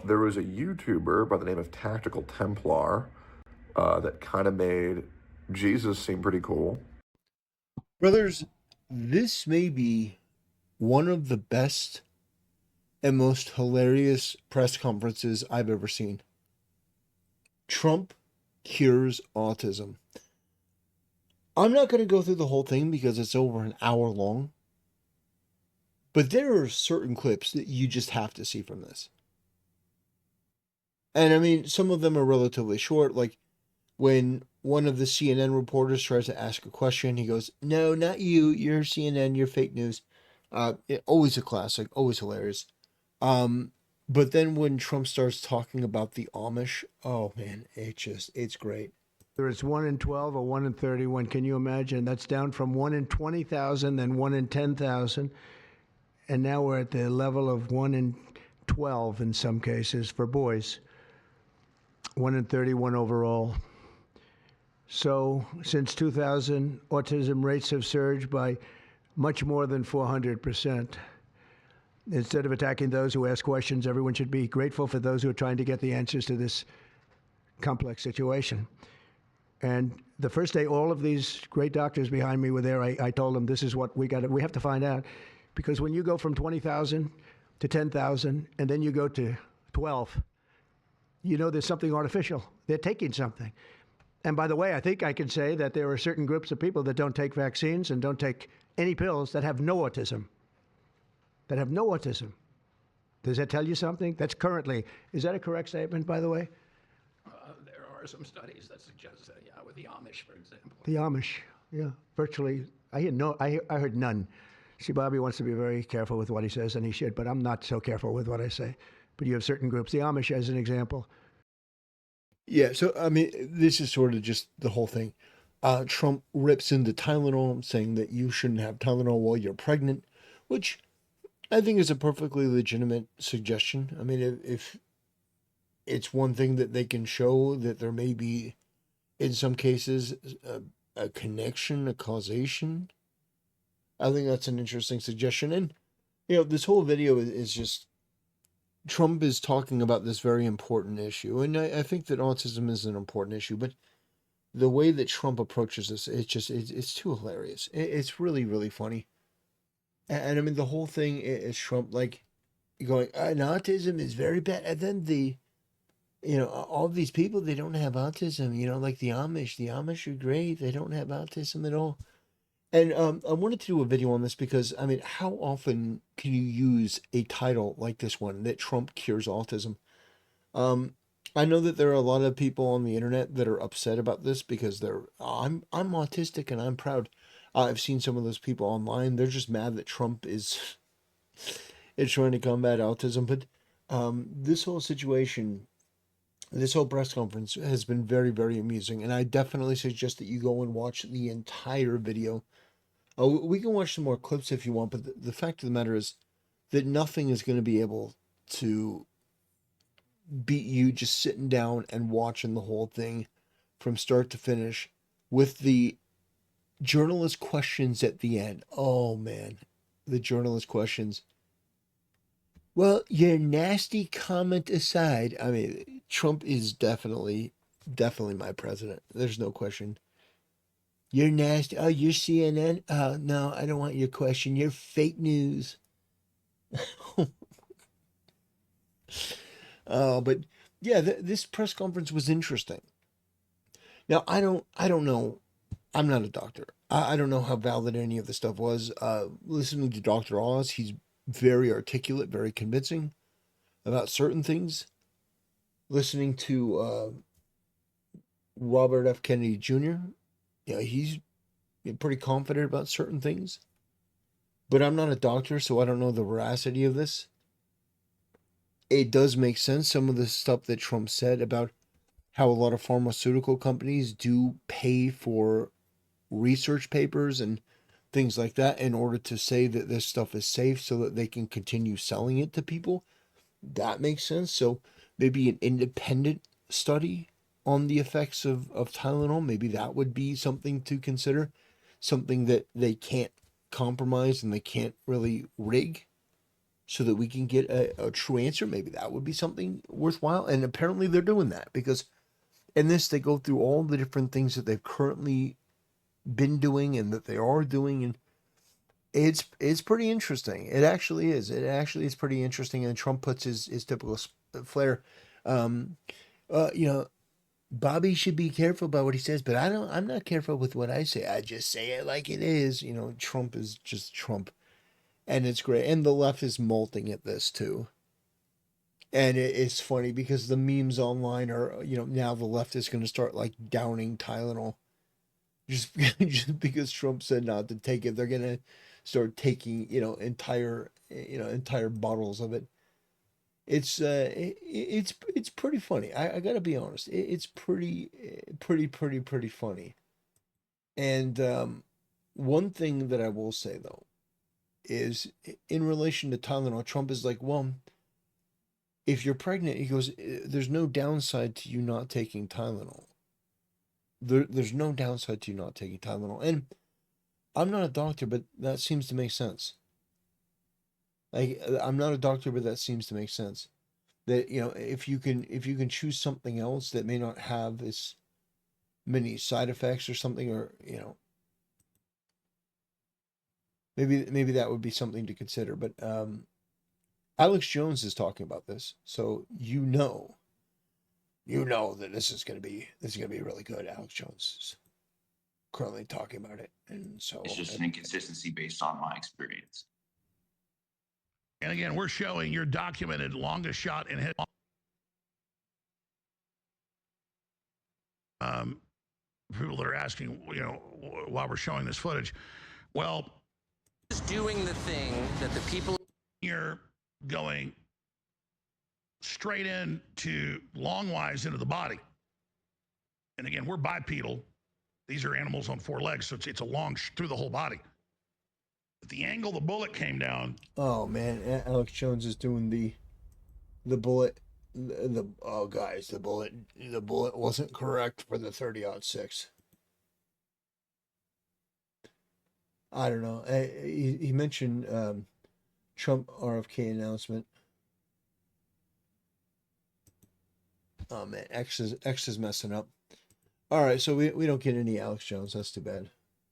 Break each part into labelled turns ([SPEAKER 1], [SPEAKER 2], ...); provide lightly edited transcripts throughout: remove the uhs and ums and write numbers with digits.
[SPEAKER 1] There was a YouTuber by the name of Tactikaltemplar that kind of made Jesus seem pretty cool.
[SPEAKER 2] Brothers, this may be one of the best and most hilarious press conferences I've ever seen. Trump cures autism. I'm not going to go through the whole thing because it's over an hour long, but there are certain clips that you just have to see from this. And I mean, some of them are relatively short, like when one of the CNN reporters tries to ask a question, he goes, "No, not you. You're CNN. You're fake news." Always a classic, always hilarious. Um, but then when Trump starts talking about the Amish, oh man, it's great.
[SPEAKER 3] Whether it's 1 in 12 or 1 in 31, can you imagine? That's down from 1 in 20,000, then 1 in 10,000. And now we're at the level of 1 in 12 in some cases for boys, 1 in 31 overall. So since 2000, autism rates have surged by much more than 400%. Instead of attacking those who ask questions, everyone should be grateful for those who are trying to get the answers to this complex situation. And the first day all of these great doctors behind me were there, I told them this is what we have to find out. Because when you go from 20,000 to 10,000 and then you go to 12, you know there's something artificial. They're taking something. And by the way, I think I can say that there are certain groups of people that don't take vaccines and don't take any pills that have no autism. That have no autism. Does that tell you something? That's currently, is that a correct statement, by the way?
[SPEAKER 4] There are some studies that suggest that, yeah, with the Amish, for example.
[SPEAKER 3] The Amish, yeah, virtually. I heard none. See, Bobby wants to be very careful with what he says, and he should, but I'm not so careful with what I say. But you have certain groups, the Amish as an example.
[SPEAKER 2] Yeah, so I mean, this is sort of just the whole thing. Trump rips into Tylenol, saying that you shouldn't have Tylenol while you're pregnant, which I think is a perfectly legitimate suggestion. I mean, if it's one thing that they can show that there may be, in some cases, a connection, a causation, I think that's an interesting suggestion. And, this whole video is just Trump is talking about this very important issue. And I think that autism is an important issue, but the way that Trump approaches this, it's too hilarious. It's really, really funny. And I mean, the whole thing is Trump like going, and autism is very bad. And then all these people, they don't have autism, like the Amish. The Amish are great. They don't have autism at all. And I wanted to do a video on this because, I mean, how often can you use a title like this one, that Trump cures autism? Um, I know that there are a lot of people on the internet that are upset about this because I'm autistic and I'm proud. I've seen some of those people online. They're just mad that Trump is trying to combat autism. But this whole situation, this whole press conference has been very, very amusing, and I definitely suggest that you go and watch the entire video. We can watch some more clips if you want, but the fact of the matter is that nothing is going to be able to beat you just sitting down and watching the whole thing from start to finish with the journalist questions at the end. Oh man, the journalist questions. Well, your nasty comment aside, I mean, Trump is definitely, definitely my president. There's no question. You're nasty. Oh, you're CNN? Oh, no, I don't want your question. You're fake news. But yeah, this press conference was interesting. Now, I don't know. I'm not a doctor. I don't know how valid any of the stuff was. Listening to Dr. Oz, he's very articulate, very convincing about certain things. Listening to Robert F. Kennedy Jr., he's pretty confident about certain things. But I'm not a doctor, so I don't know the veracity of this. It does make sense, some of the stuff that Trump said about how a lot of pharmaceutical companies do pay for research papers and things like that in order to say that this stuff is safe so that they can continue selling it to people. That makes sense. So maybe an independent study on the effects of Tylenol, maybe that would be something to consider. Something that they can't compromise and they can't really rig. so that we can get a true answer. Maybe that would be something worthwhile. And apparently they're doing that, because in this they go through all the different things that they've currently been doing and that they are doing, and it's pretty interesting. It actually is. It actually is pretty interesting. And Trump puts his typical flair. Um, you know, Bobby should be careful about what he says, but I'm not careful with what I say. I just say it like it is. You know, Trump is just Trump, and it's great. And the left is molting at this too. And it's funny because the memes online are, now the left is going to start like downing Tylenol just just because Trump said not to take it. They're going to start taking, entire bottles of it. It's pretty funny. I got to be honest. It's pretty funny. And one thing that I will say though is in relation to Tylenol, Trump is like, well, if you're pregnant, he goes, there's no downside to you not taking Tylenol. There's no downside to you not taking Tylenol. And I'm not a doctor, but that seems to make sense. Like, I'm not a doctor, but that seems to make sense. That, if you can choose something else that may not have as many side effects or something, or, maybe that would be something to consider. But Alex Jones is talking about this, so that this is gonna be really good. Alex Jones is currently talking about it, and so
[SPEAKER 5] It's just an inconsistency based on my experience.
[SPEAKER 6] And again, we're showing your documented longest shot in hit. People that are asking, while we're showing this footage, well,
[SPEAKER 7] is doing the thing that the people
[SPEAKER 6] you're going straight into longwise into the body. And again, we're bipedal. These are animals on four legs, so it's a long through the whole body. But the angle the bullet came down.
[SPEAKER 2] Oh man, Alex Jones is doing the bullet. Oh guys, the bullet wasn't correct for the 30-06. I don't know. He mentioned Trump RFK announcement. Oh man, X is messing up. All right, so we don't get any Alex Jones. That's too bad.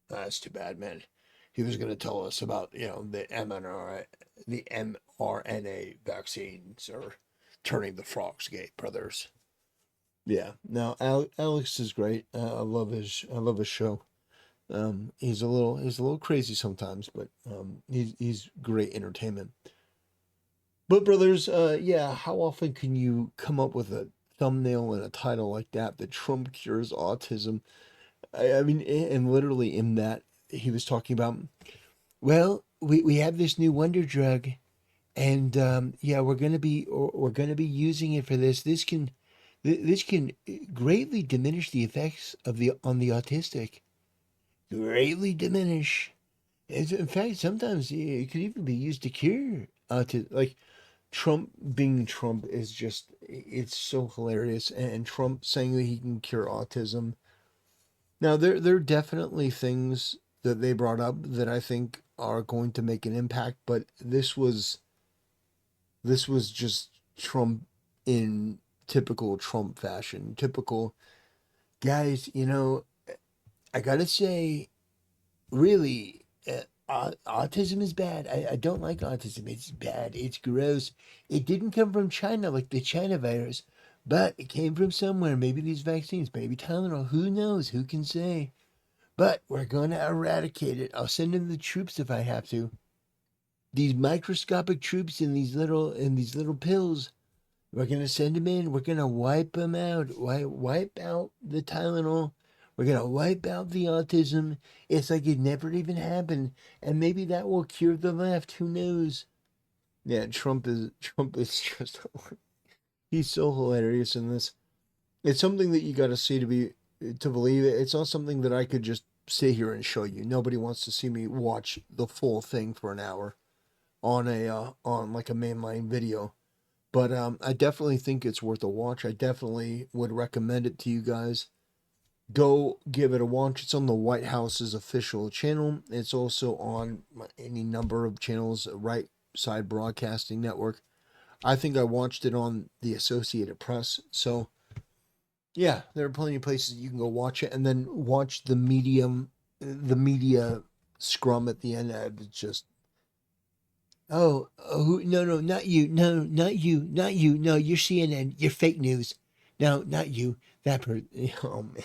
[SPEAKER 2] That's too bad, man. He was going to tell us about the mRNA vaccines, or turning the frogs gay, brothers. Yeah. Now Alex is great. I love his show. He's a little crazy sometimes, but he's great entertainment. But brothers, yeah, how often can you come up with a thumbnail and a title like that Trump cures autism? I mean, and literally in that he was talking about, well, we have this new wonder drug, and yeah, we're gonna be using it for this. This can greatly diminish the effects of the autistic. Greatly diminish. In fact, sometimes it could even be used to cure autism. Like, Trump being Trump is just, it's so hilarious. And Trump saying that he can cure autism. Now, there are definitely things that they brought up that I think are going to make an impact, but this was just Trump in typical Trump fashion. Typical, guys, I gotta say, really, autism is bad. I don't like autism. It's bad. It's gross. It didn't come from China like the China virus, but it came from somewhere. Maybe these vaccines, maybe Tylenol. Who knows? Who can say? But we're going to eradicate it. I'll send in the troops if I have to. These microscopic troops in these little pills. We're going to send them in. We're going to wipe them out. Wipe out the Tylenol. We're going to wipe out the autism. It's like it never even happened. And maybe that will cure the left. Who knows? Yeah, Trump is just, he's so hilarious in this. It's something that you got to see to believe it. It's not something that I could just sit here and show you. Nobody wants to see me watch the full thing for an hour on like a mainline video. But I definitely think it's worth a watch. I definitely would recommend it to you guys. Go give it a watch. It's on the White House's official channel. It's also on any number of channels right side broadcasting network. I think I watched it on the Associated Press. So, yeah, there are plenty of places you can go watch it, and then watch the media scrum at the end. It's just, no, not you, no, not you, not you, no, you're CNN, you're fake news, no, not you, that person. Oh man.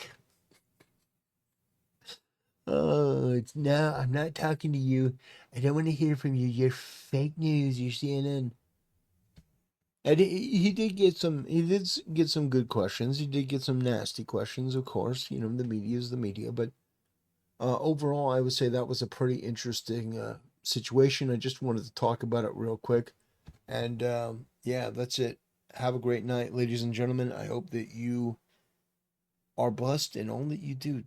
[SPEAKER 2] Oh, it's no, I'm not talking to you. I don't want to hear from you. You're fake news. You're CNN. And he did get some. He did get some good questions. He did get some nasty questions, of course. You know, the media is the media. But overall, I would say that was a pretty interesting situation. I just wanted to talk about it real quick. And yeah, that's it. Have a great night, ladies and gentlemen. I hope that you are blessed in all that you do.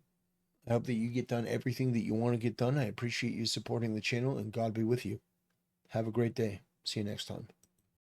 [SPEAKER 2] I hope that you get done everything that you want to get done. I appreciate you supporting the channel, and God be with you. Have a great day. See you next time.